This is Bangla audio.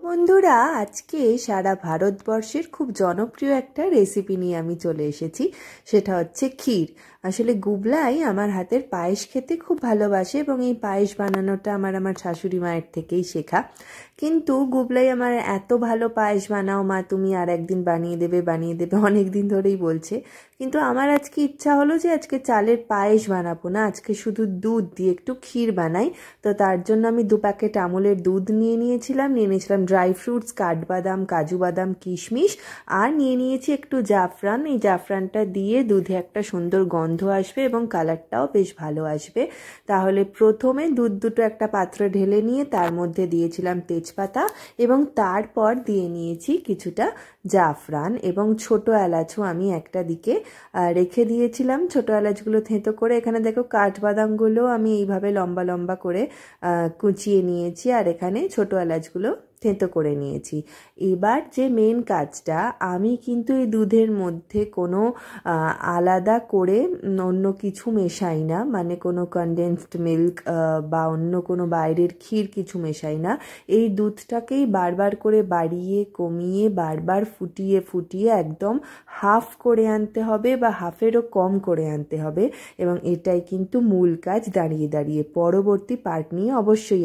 বন্ধুরা, আজকে সারা ভারতবর্ষের খুব জনপ্রিয় একটা রেসিপি নিয়ে আমি চলে এসেছি। সেটা হচ্ছে ক্ষীর। আসলে গুবলাই আমার হাতের পায়েস খেতে খুব ভালোবাসে এবং এই পায়েস বানানোটা আমার শাশুড়ি মায়ের থেকেই শেখা। কিন্তু গুবলাই আমার এত ভালো পায়েস বানাও মা, তুমি আর একদিন বানিয়ে দেবে অনেক দিন ধরেই বলছে। কিন্তু আমার আজকে ইচ্ছা হলো যে আজকে চালের পায়েস বানাবো না, আজকে শুধু দুধ দিয়ে একটু ক্ষীর বানাই। তো তার জন্য আমি 2 প্যাকেট আমুলের দুধ নিয়ে নিয়েছিলাম ড্রাই ফ্রুটস, কাঠবাদাম, কাজু বাদাম, কিশমিশ, আর নিয়ে নিয়েছি একটু জাফরান। এই জাফরানটা দিয়ে দুধে একটা সুন্দর গন্ধ আসবে এবং কালারটাও বেশ ভালো আসবে। তাহলে প্রথমে দুধ দুটো একটা পাত্রে ঢেলে নিয়ে তার মধ্যে দিয়েছিলাম তেজপাতা এবং তারপর দিয়ে নিয়েছি কিছুটা জাফরান এবং ছোট এলাচও আমি একটা দিকে রেখে দিয়েছিলাম। ছোট এলাচগুলো থেঁতো করে, এখানে দেখো কাঠবাদামগুলো আমি এইভাবে লম্বা লম্বা করে কুচিয়ে নিয়েছি, আর এখানে ছোট এলাচগুলো থেঁতো করে নিয়েছি। এবার যে মেন কাজটা, আমি কিন্তু এই দুধের মধ্যে কোনো আলাদা করে অন্য কিছু মেশাই না, মানে কোনো কনডেন্সড মিল্ক বা অন্য কোনো বাইরের ক্ষীর কিছু মেশাই না। এই দুধটাকেই বারবার করে বাড়িয়ে কমিয়ে বারবার ফুটিয়ে ফুটিয়ে একদম হাফ করে আনতে হবে বা হাফেরও কম করে আনতে হবে। এবং এটাই কিন্তু মূল কাজ। দাঁড়িয়ে দাঁড়িয়ে পরবর্তী পার্ট নিয়ে অবশ্যই